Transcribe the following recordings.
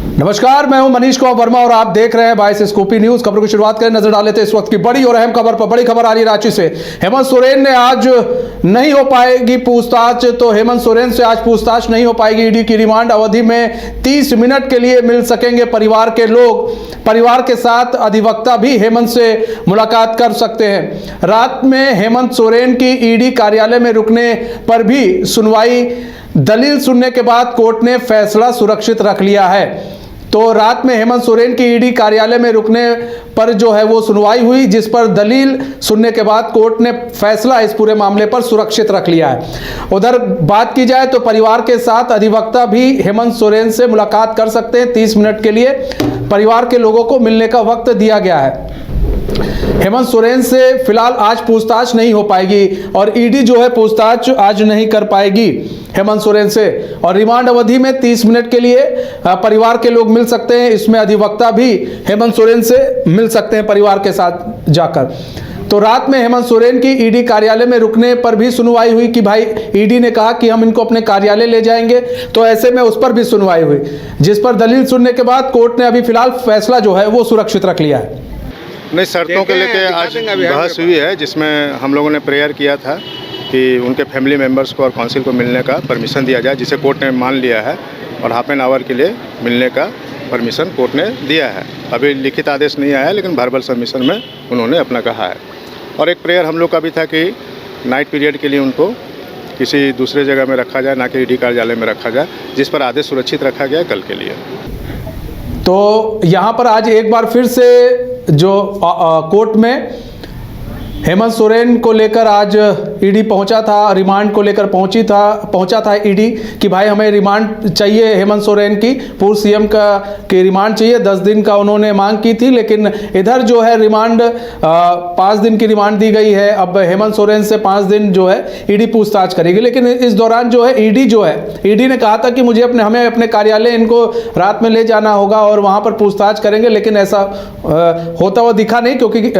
नमस्कार, मैं हूं मनीष कुमार वर्मा और आप देख रहे हैं 22 स्कूपी न्यूज। खबरों की शुरुआत करें, नजर डाल लेते हैं इस वक्त की बड़ी और अहम खबर पर। बड़ी खबर आ रही रांची से। हेमंत सोरेन ने आज नहीं हो पाएगी पूछताछ, तो हेमंत सोरेन से आज पूछताछ नहीं हो पाएगी। ईडी की रिमांड अवधि में 30 मिनट के लिए मिल सकेंगे परिवार के लोग। परिवार के साथ अधिवक्ता भी हेमंत से मुलाकात कर सकते हैं। रात में हेमंत सोरेन की ईडी कार्यालय में रुकने पर भी सुनवाई, दलील सुनने के बाद कोर्ट ने फैसला सुरक्षित रख लिया है। तो रात में हेमंत सोरेन की ईडी कार्यालय में रुकने पर जो है वो सुनवाई हुई, जिस पर दलील सुनने के बाद कोर्ट ने फैसला इस पूरे मामले पर सुरक्षित रख लिया है। उधर बात की जाए तो परिवार के साथ अधिवक्ता भी हेमंत सोरेन से मुलाकात कर सकते हैं। 30 मिनट के लिए परिवार के लोगों को मिलने का वक्त दिया गया है। हेमंत सोरेन से फिलहाल आज पूछताछ नहीं हो पाएगी और ईडी जो है पूछताछ आज नहीं कर पाएगी हेमंत सोरेन से। और रिमांड अवधि में 30 मिनट के लिए परिवार के लोग मिल सकते हैं। इसमें अधिवक्ता भी हेमंत सोरेन से मिल सकते हैं परिवार के साथ जाकर। तो रात में हेमंत सोरेन की ईडी कार्यालय में रुकने पर भी सुनवाई हुई कि भाई ईडी ने कहा कि हम इनको अपने कार्यालय ले जाएंगे, तो ऐसे में उस पर भी सुनवाई हुई, जिस पर दलील सुनने के बाद कोर्ट ने अभी फिलहाल फैसला जो है वो सुरक्षित रख लिया है। नहीं, शर्तों के लेके आज बहस हुई है, जिसमें हम लोगों ने प्रेयर किया था कि उनके फैमिली मेंबर्स को और काउंसिल को मिलने का परमिशन दिया जाए, जिसे कोर्ट ने मान लिया है और हाफ एन आवर के लिए मिलने का परमिशन कोर्ट ने दिया है। अभी लिखित आदेश नहीं आया है, लेकिन वर्बल सबमिशन में उन्होंने अपना कहा है। और एक प्रेयर हम लोग का भी था कि नाइट पीरियड के लिए उनको किसी दूसरे जगह में रखा जाए, ना कि ईडी कार्यालय में रखा जाए, जिस पर आदेश सुरक्षित रखा गया कल के लिए। तो यहाँ पर आज एक बार फिर से जो कोर्ट में हेमंत सोरेन को लेकर आज ईडी पहुंचा था, रिमांड को लेकर पहुंचा था ईडी कि भाई हमें रिमांड चाहिए, हेमंत सोरेन की पूर्व सीएम की रिमांड चाहिए। 10 दिन का उन्होंने मांग की थी, लेकिन इधर जो है रिमांड 5 दिन की रिमांड दी गई है। अब हेमंत सोरेन से 5 दिन जो है ईडी पूछताछ करेगी, लेकिन इस दौरान जो है ईडी ने कहा था कि हमें अपने कार्यालय इनको रात में ले जाना होगा और वहां पर पूछताछ करेंगे, लेकिन ऐसा होता हुआ दिखा नहीं, क्योंकि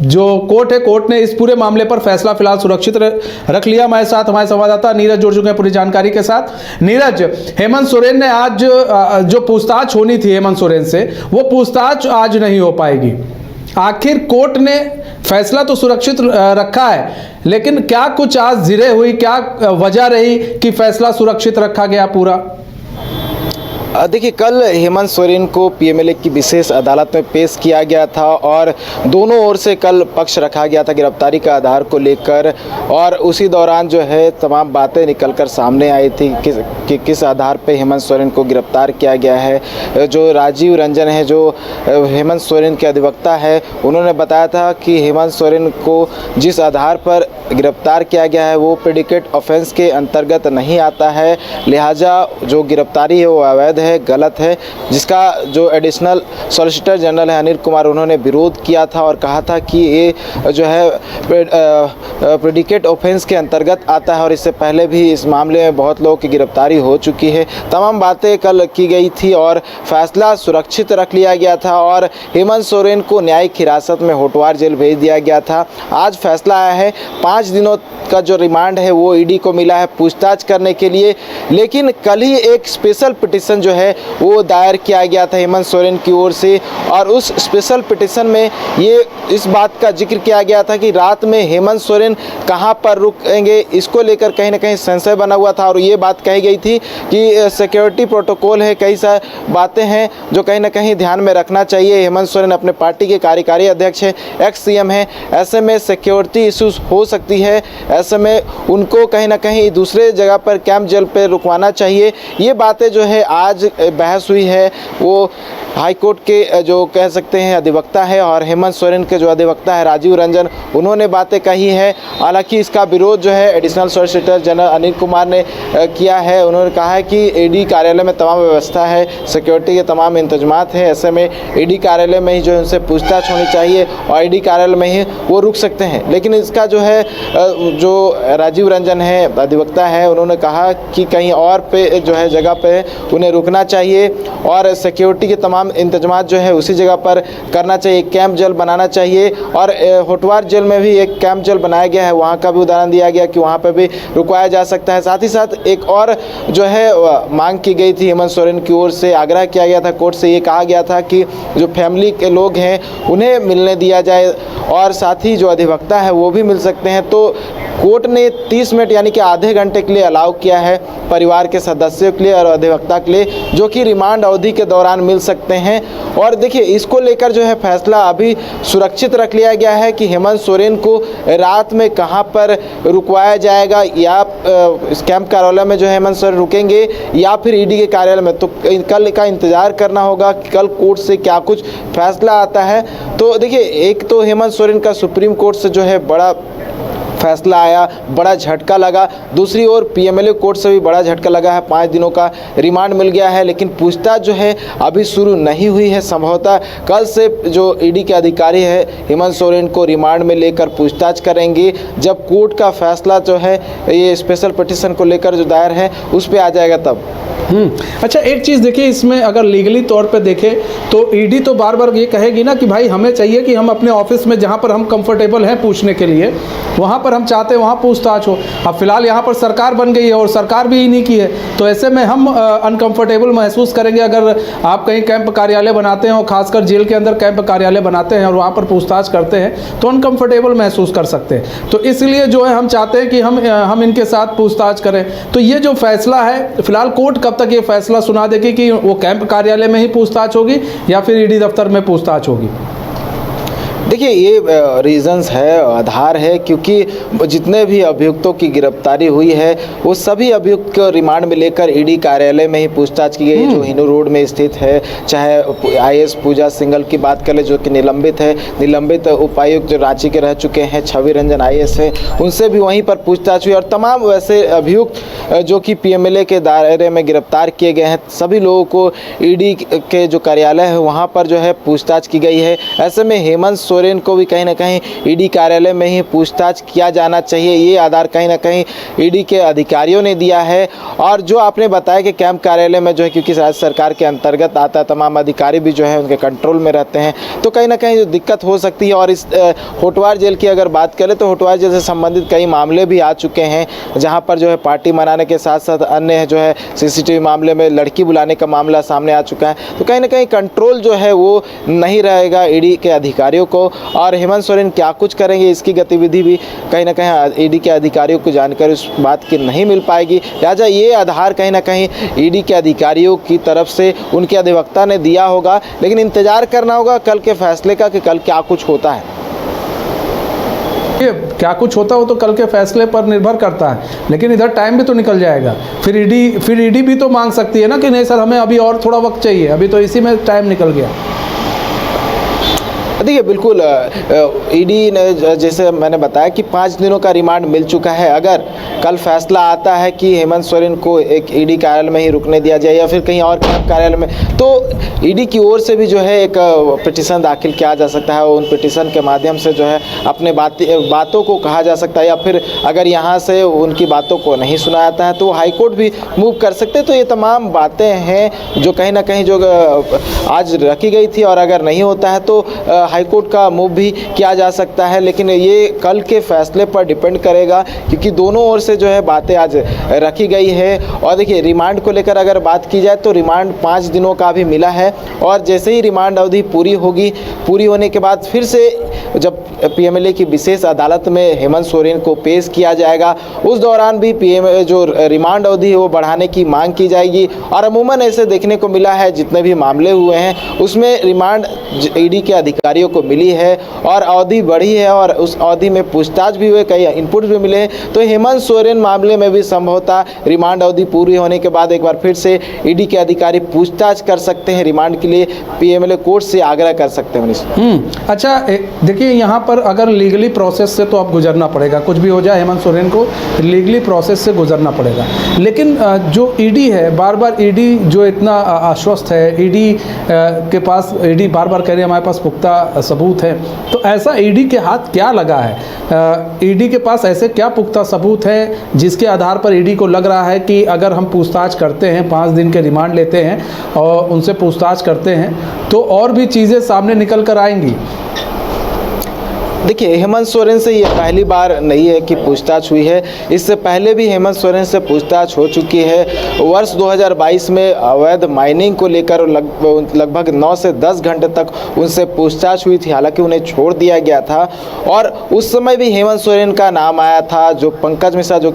जो कोर्ट ने इस पूरे मामले पर फैसला फिलहाल सुरक्षित रख लिया। हमारे साथ हमारे संवाददाता नीरज जुड़ चुके हैं पूरी जानकारी के साथ। नीरज, हेमंत सोरेन ने आज जो पूछताछ होनी थी हेमंत सोरेन से, वो पूछताछ आज नहीं हो पाएगी। आखिर कोर्ट ने फैसला तो सुरक्षित रखा है, लेकिन क्या कुछ आज जिरे हुई, क्या वजह रही कि फैसला सुरक्षित रखा गया पूरा? देखिए, कल हेमंत सोरेन को पीएमएलए की विशेष अदालत में पेश किया गया था और दोनों ओर से कल पक्ष रखा गया था गिरफ्तारी का आधार को लेकर, और उसी दौरान जो है तमाम बातें निकलकर सामने आई थी कि किस आधार पे हेमंत सोरेन को गिरफ्तार किया गया है। जो राजीव रंजन है, जो हेमंत सोरेन के अधिवक्ता है, उन्होंने बताया था कि हेमंत सोरेन को जिस आधार पर गिरफ्तार किया गया है वो प्रेडिकेट ऑफेंस के अंतर्गत नहीं आता है, लिहाजा जो गिरफ्तारी है वो अवैध है, गलत है, जिसका जो एडिशनल सॉलिसिटर जनरल है अनिल कुमार, उन्होंने विरोध किया था और कहा था कि ये जो है प्रेडिकेट ऑफेंस के अंतर्गत आता है और इससे पहले भी इस मामले में बहुत लोगों की गिरफ्तारी हो चुकी है। तमाम बातें कल की गई थी और फैसला सुरक्षित रख लिया गया था और हेमंत सोरेन को न्यायिक हिरासत में होटवार जेल भेज दिया गया था। आज फैसला आया है, 5 दिनों का जो रिमांड है वो ईडी को मिला है पूछताछ करने के लिए, लेकिन कल ही एक स्पेशल पिटीशन जो है वो दायर किया गया था हेमंत सोरेन की ओर से, और उस स्पेशल पिटीशन में ये इस बात का जिक्र किया गया था कि रात में हेमंत सोरेन कहां पर रुकेंगे, इसको लेकर कहीं ना कहीं संशय बना हुआ था और ये बात कही गई थी कि सिक्योरिटी प्रोटोकॉल है, कई सारी बातें हैं जो कहीं ना कहीं ध्यान में रखना चाहिए। हेमंत सोरेन अपने पार्टी के कार्यकारी अध्यक्ष है, एक्स सीएम है, ऐसे में सिक्योरिटी इशूज हो सकती है, ऐसे में उनको कहीं ना कहीं दूसरे जगह पर कैंप जेल पर रुकवाना चाहिए। ये बातें जो है आज बहस हुई है, वो हाई कोर्ट के जो कह सकते हैं अधिवक्ता है और हेमंत सोरेन के जो अधिवक्ता है राजीव रंजन, उन्होंने बातें कही है। हालांकि इसका विरोध जो है additional solicitor general Anil Kumar ने किया है। उन्होंने कहा है कि ईडी कार्यालय में तमाम व्यवस्था है, सिक्योरिटी के तमाम इंतजामात हैं, ऐसे में ईडी कार्यालय में ही जो उनसे पूछताछ होनी चाहिए और ईडी कार्यालय में ही वो रुक सकते हैं। लेकिन इसका जो है जो राजीव रंजन है अधिवक्ता है, उन्होंने कहा कि कहीं और पे जो है जगह पे उन्हें रुकना चाहिए और सिक्योरिटी के तमाम इंतजाम जो है उसी जगह पर करना चाहिए। एक कैंप जेल बनाना चाहिए और होटवार जेल में भी एक कैंप जेल बनाया गया है, वहाँ का भी उदाहरण दिया गया कि वहाँ पर भी रुकवाया जा सकता है। साथ ही साथ एक और जो है मांग की गई थी हेमंत सोरेन की ओर से, आग्रह किया गया था कोर्ट से, ये कहा गया था कि जो फैमिली के लोग हैं उन्हें मिलने दिया जाए और साथ ही जो अधिवक्ता है वो भी मिल सकते हैं। तो कोर्ट ने 30 मिनट यानी कि आधे घंटे के लिए अलाउ किया है परिवार के सदस्यों के लिए और अधिवक्ता के लिए, जो कि रिमांड अवधि के दौरान मिल सकते हैं। और देखिए इसको लेकर जो है फैसला अभी सुरक्षित रख लिया गया है कि हेमंत सोरेन को रात में कहां पर रुकवाया जाएगा, या इस कैंप कार्यालय में जो है हेमंत सोरेन रुकेंगे या फिर ईडी के कार्यालय में। तो कल का इंतजार करना होगा कि कल कोर्ट से क्या कुछ फैसला आता है। तो देखिए एक तो हेमंत सोरेन का सुप्रीम कोर्ट से जो है बड़ा फैसला आया, बड़ा झटका लगा, दूसरी ओर पीएमएलए कोर्ट से भी बड़ा झटका लगा है, 5 दिनों का रिमांड मिल गया है। लेकिन पूछताछ जो है अभी शुरू नहीं हुई है। संभवतः कल से जो ईडी के अधिकारी है हेमंत सोरेन को रिमांड में लेकर पूछताछ करेंगे। जब कोर्ट का फैसला जो है ये स्पेशल पिटीशन को लेकर जो दायर है उस पर आ जाएगा तब। अच्छा, एक चीज़ देखिए, इसमें अगर लीगली तौर पे देखें तो ईडी तो बार बार ये कहेगी ना कि भाई हमें चाहिए कि हम अपने ऑफिस में जहाँ पर हम कंफर्टेबल हैं पूछने के लिए, वहाँ पर हम चाहते हैं वहाँ पूछताछ हो। अब फिलहाल यहाँ पर सरकार बन गई है और सरकार भी इन्हीं की है, तो ऐसे में हम अनकंफर्टेबल महसूस करेंगे अगर आप कहीं कैंप कार्यालय बनाते हैं और खासकर जेल के अंदर कैंप कार्यालय बनाते हैं और वहाँ पर पूछताछ करते हैं तो अनकंफर्टेबल महसूस कर सकते हैं। तो इसलिए जो है हम चाहते हैं कि हम इनके साथ पूछताछ करें। तो ये जो फैसला है फिलहाल कोर्ट कब तक ये फैसला सुना देगी कि वो कैंप कार्यालय में ही पूछताछ होगी या फिर ईडी दफ्तर में पूछताछ होगी? देखिए ये रीज़न्स है, आधार है, क्योंकि जितने भी अभियुक्तों की गिरफ्तारी हुई है वो सभी अभियुक्त को रिमांड में लेकर ईडी कार्यालय में ही पूछताछ की गई जो हिनू रोड में स्थित है। चाहे आईएएस पूजा सिंघल की बात कर ले जो कि निलंबित है, निलंबित उपायुक्त जो रांची के रह चुके हैं छवि रंजन आईएएस है, उनसे भी वहीं पर पूछताछ हुई। और तमाम वैसे अभियुक्त जो कि पीएमएलए के दायरे में गिरफ्तार किए गए हैं सभी लोगों को ईडी के जो कार्यालय है वहाँ पर जो है पूछताछ की गई है। ऐसे में हेमंत सोरेन को भी कहीं ना कहीं ईडी कार्यालय में ही पूछताछ किया जाना चाहिए, ये आधार कहीं ना कहीं ईडी के अधिकारियों ने दिया है। और जो आपने बताया कि कैंप कार्यालय में जो है क्योंकि राज्य सरकार के अंतर्गत आता है, तमाम अधिकारी भी जो है उनके कंट्रोल में रहते हैं, तो कहीं ना कहीं जो दिक्कत हो सकती है। और इस होटवार जेल की अगर बात करें तो होटवार जेल से संबंधित कई मामले भी आ चुके हैं जहाँ पर जो है पार्टी मनाने के साथ साथ अन्य जो है सीसीटीवी मामले में लड़की बुलाने का मामला सामने आ चुका है। तो कहीं ना कहीं कंट्रोल जो है वो नहीं रहेगा ईडी के अधिकारियों को, और हेमंत सोरेन क्या कुछ करेंगे इसकी गतिविधि भी कहीं ना कहीं ईडी के अधिकारियों को जानकारी उस बात की नहीं मिल पाएगी। लिहाजा ये आधार कहीं ना कहीं ईडी के अधिकारियों की तरफ से उनके अधिवक्ता ने दिया होगा, लेकिन इंतजार करना होगा कल के फैसले का कि कल क्या कुछ होता है। ये क्या कुछ होता हो तो कल के फैसले पर निर्भर करता है, लेकिन इधर टाइम भी तो निकल जाएगा। फिर ईडी भी तो मांग सकती है ना कि नहीं सर हमें अभी और थोड़ा वक्त चाहिए, अभी तो इसी में टाइम निकल गया। देखिए बिल्कुल ईडी ने जैसे मैंने बताया कि 5 दिनों का रिमांड मिल चुका है। अगर कल फैसला आता है कि हेमंत सोरेन को एक ईडी कार्यालय में ही रुकने दिया जाए या फिर कहीं और कैंप कार्यालय में, तो ईडी की ओर से भी जो है एक पिटीशन दाखिल किया जा सकता है। उन पिटीशन के माध्यम से जो है अपने बातों को कहा जा सकता है, या फिर अगर यहाँ से उनकी बातों को नहीं सुना जाता है तो हाईकोर्ट भी मूव कर सकते हैं। तो ये तमाम बातें हैं जो कहीं ना कहीं जो आज रखी गई थी, और अगर नहीं होता है तो हाईकोर्ट का मूव भी किया जा सकता है। लेकिन ये कल के फैसले पर डिपेंड करेगा क्योंकि दोनों ओर से जो है बातें आज रखी गई है। और देखिए रिमांड को लेकर अगर बात की जाए तो रिमांड 5 दिनों का भी मिला है, और जैसे ही रिमांड अवधि पूरी होगी, पूरी होने के बाद फिर से जब पीएमएलए की विशेष अदालत में हेमंत सोरेन को पेश किया जाएगा उस दौरान भी जो रिमांड अवधि है वो बढ़ाने की मांग की जाएगी। और अमूमन ऐसे देखने को मिला है जितने भी मामले हुए हैं उसमें रिमांड ईडी के अधिकारियों को मिली है और अवधि बढ़ी है और उस अवधि में पूछताछ भी हुए, कई इनपुट भी मिले हैं। तो हेमंत सोरेन मामले में भी संभवतः रिमांड अवधि पूरी होने के बाद एक बार फिर से ईडी के अधिकारी पूछताछ कर सकते हैं, रिमांड के लिए पीएमएलए कोर्ट से आग्रह कर सकते हैं। अच्छा देखिए देखिए यहाँ पर अगर लीगली प्रोसेस से तो अब गुजरना पड़ेगा, कुछ भी हो जाए हेमंत सोरेन को लीगली प्रोसेस से गुजरना पड़ेगा। लेकिन जो ईडी है, बार बार ईडी जो इतना आश्वस्त है, ईडी के पास, ईडी बार बार कह रही है हमारे पास पुख्ता सबूत है, तो ऐसा ईडी के हाथ क्या लगा है? ईडी के पास ऐसे क्या पुख्ता सबूत है जिसके आधार पर ईडी को लग रहा है कि अगर हम पूछताछ करते हैं, 5 दिन के रिमांड लेते हैं और उनसे पूछताछ करते हैं तो और भी चीज़ें सामने निकल कर आएंगी? देखिए, हेमंत सोरेन से ये पहली बार नहीं है कि पूछताछ हुई है। इससे पहले भी हेमंत सोरेन से पूछताछ हो चुकी है। वर्ष 2022 में अवैध माइनिंग को लेकर लगभग 9 से 10 घंटे तक उनसे पूछताछ हुई थी, हालांकि उन्हें छोड़ दिया गया था। और उस समय भी हेमंत सोरेन का नाम आया था। जो पंकज मिश्रा, जो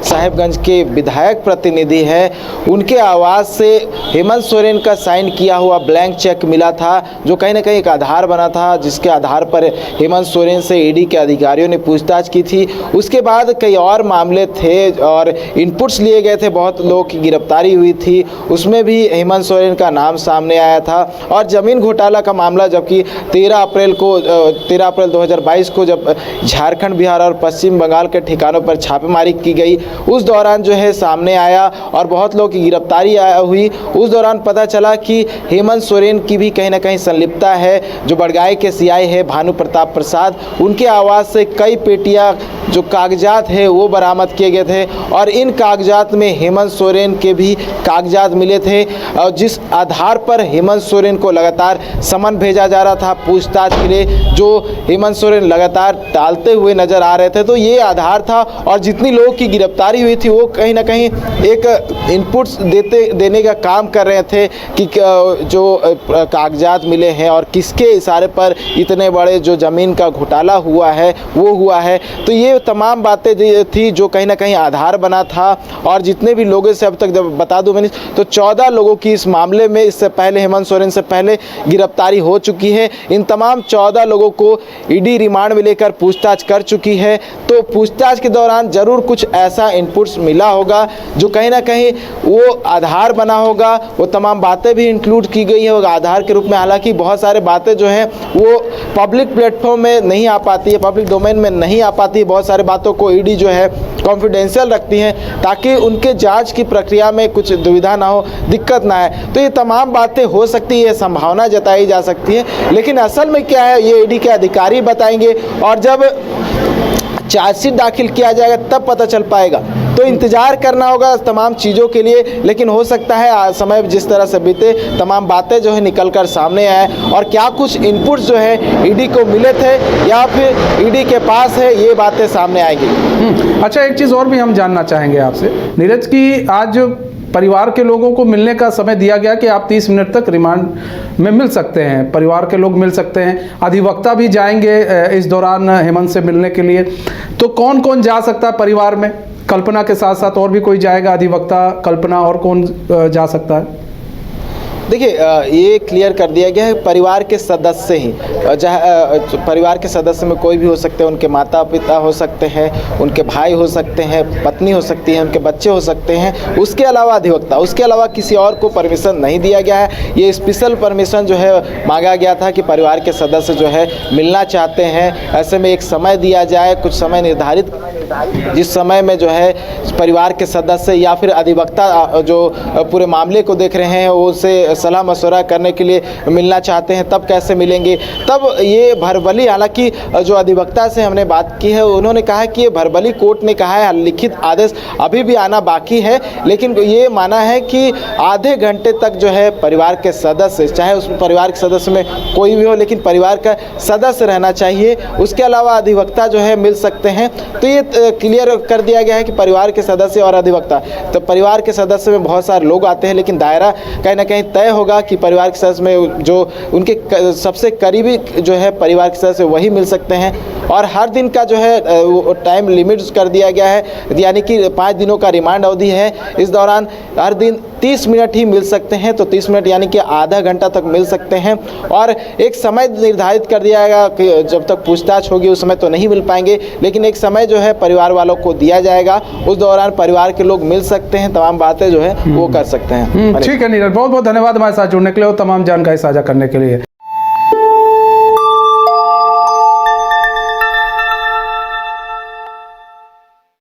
साहेबगंज के विधायक प्रतिनिधि हैं, उनके आवाज़ से हेमंत सोरेन का साइन किया हुआ ब्लैंक चेक मिला था, जो कहीं ना कहीं एक आधार बना था, जिसके आधार पर हेमंत सोरेन से ईडी के अधिकारियों ने पूछताछ की थी। उसके बाद कई और मामले थे और इनपुट्स लिए गए थे, बहुत लोगों की गिरफ्तारी हुई थी, उसमें भी हेमंत सोरेन का नाम सामने आया था। और ज़मीन घोटाला का मामला, जबकि 13 अप्रैल 2022 को जब झारखंड, बिहार और पश्चिम बंगाल के ठिकानों पर छापेमारी की गई, उस दौरान जो है सामने आया और बहुत लोगों की गिरफ्तारी हुई। उस दौरान पता चला कि हेमंत सोरेन की भी कहीं ना कहीं संलिप्तता है। जो बड़गाई के सीआई है भानु प्रताप प्रसाद, उनके आवाज़ से कई पेटियां जो कागजात है वो बरामद किए गए थे और इन कागजात में हेमंत सोरेन के भी कागजात मिले थे, और जिस आधार पर हेमंत सोरेन को लगातार समन भेजा जा रहा था पूछताछ के लिए, जो हेमंत सोरेन लगातार टालते हुए नजर आ रहे थे। तो ये आधार था और जितनी लोगों की गिरफ्तारी हुई थी वो कहीं ना कहीं एक इनपुट्स देने का काम कर रहे थे कि जो कागजात मिले हैं और किसके इशारे पर इतने बड़े जो ज़मीन का घोटाला हुआ है वो हुआ है। तो ये तमाम बातें थी जो कहीं ना कहीं आधार बना था। और जितने भी लोगों से अब तक जब बता दूं मैंने, तो 14 लोगों की इस मामले में इससे पहले, हेमंत सोरेन से पहले गिरफ्तारी हो चुकी है। इन तमाम 14 लोगों को ईडी रिमांड में लेकर पूछताछ कर चुकी है। तो पूछताछ के दौरान ज़रूर कुछ ऐसा इनपुट्स मिला होगा जो कहीं ना कहीं वो आधार बना होगा। वो तमाम बातें भी इंक्लूड की गई है आधार के रूप में। हालांकि बहुत सारे बातें जो हैं वो पब्लिक प्लेटफॉर्म में नहीं आ पाती है, पब्लिक डोमेन में नहीं आ पाती है। बहुत सारी बातों को ईडी जो है कॉन्फिडेंशियल रखती हैं ताकि उनके जांच की प्रक्रिया में कुछ दुविधा ना हो, दिक्कत ना आए। तो ये तमाम बातें हो सकती है, संभावना जताई जा सकती है, लेकिन असल में क्या है ये ईडी के अधिकारी बताएंगे और जब चार्जशीट दाखिल किया जाएगा तब पता चल पाएगा। तो इंतज़ार करना होगा तमाम चीज़ों के लिए, लेकिन हो सकता है समय जिस तरह से बीते तमाम बातें जो है निकल कर सामने आए और क्या कुछ इनपुट्स जो है ईडी को मिले थे या फिर ईडी के पास है, ये बातें सामने आएंगी। अच्छा, एक चीज़ और भी हम जानना चाहेंगे आपसे नीरज की, आज परिवार के लोगों को मिलने का समय दिया गया कि आप 30 मिनट तक रिमांड में मिल सकते हैं, परिवार के लोग मिल सकते हैं, अधिवक्ता भी जाएंगे इस दौरान हेमंत से मिलने के लिए। तो कौन कौन जा सकता है परिवार में? कल्पना के साथ साथ और भी कोई जाएगा? अधिवक्ता, कल्पना, और कौन जा सकता है? देखिए, ये क्लियर कर दिया गया है परिवार के सदस्य ही, परिवार के सदस्य में कोई भी हो सकते हैं। उनके माता पिता हो सकते हैं, उनके भाई हो सकते हैं, पत्नी हो सकती है, उनके बच्चे हो सकते हैं, उसके अलावा अधिवक्ता, उसके अलावा किसी और को परमिशन नहीं दिया गया है। ये स्पेशल परमिशन जो है मांगा गया था कि परिवार के सदस्य जो है मिलना चाहते हैं, ऐसे में एक समय दिया जाए, कुछ समय निर्धारित, जिस समय में जो है परिवार के सदस्य या फिर अधिवक्ता जो पूरे मामले को देख रहे हैं उनसे सलाह मशवरा करने के लिए मिलना चाहते हैं, तब कैसे मिलेंगे? तब ये भरबली, हालांकि जो अधिवक्ता से हमने बात की है उन्होंने कहा कि ये भरबली कोर्ट ने कहा है लिखित आदेश अभी भी आना बाकी है, लेकिन ये माना है कि आधे घंटे तक जो है परिवार के सदस्य, चाहे उस परिवार के सदस्य में कोई भी हो, लेकिन परिवार का सदस्य रहना चाहिए। उसके अलावा अधिवक्ता जो है मिल सकते हैं। तो ये क्लियर कर दिया गया है कि परिवार के सदस्य और अधिवक्ता। तो परिवार के सदस्य में बहुत सारे लोग आते हैं, लेकिन दायरा कहीं ना कहीं तय होगा कि परिवार के सदस्य में जो उनके सबसे करीबी जो है परिवार के सदस्य वही मिल सकते हैं। और हर दिन का जो है वो टाइम लिमिट कर दिया गया है, यानी कि 5 दिनों का रिमांड अवधि है। इस दौरान हर दिन 30 मिनट ही मिल सकते हैं। तो 30 मिनट यानी कि आधा घंटा तक मिल सकते हैं। और एक समय निर्धारित कर दिया गया कि जब तक पूछताछ होगी उस समय तो नहीं मिल पाएंगे, लेकिन एक समय जो है परिवार वालों को दिया जाएगा, उस दौरान परिवार के लोग मिल सकते हैं, तमाम बातें जो है वो कर सकते हैं। ठीक है नीरज, बहुत बहुत धन्यवाद हमारे साथ जुड़ने के लिए और तमाम जानकारी साझा करने के लिए।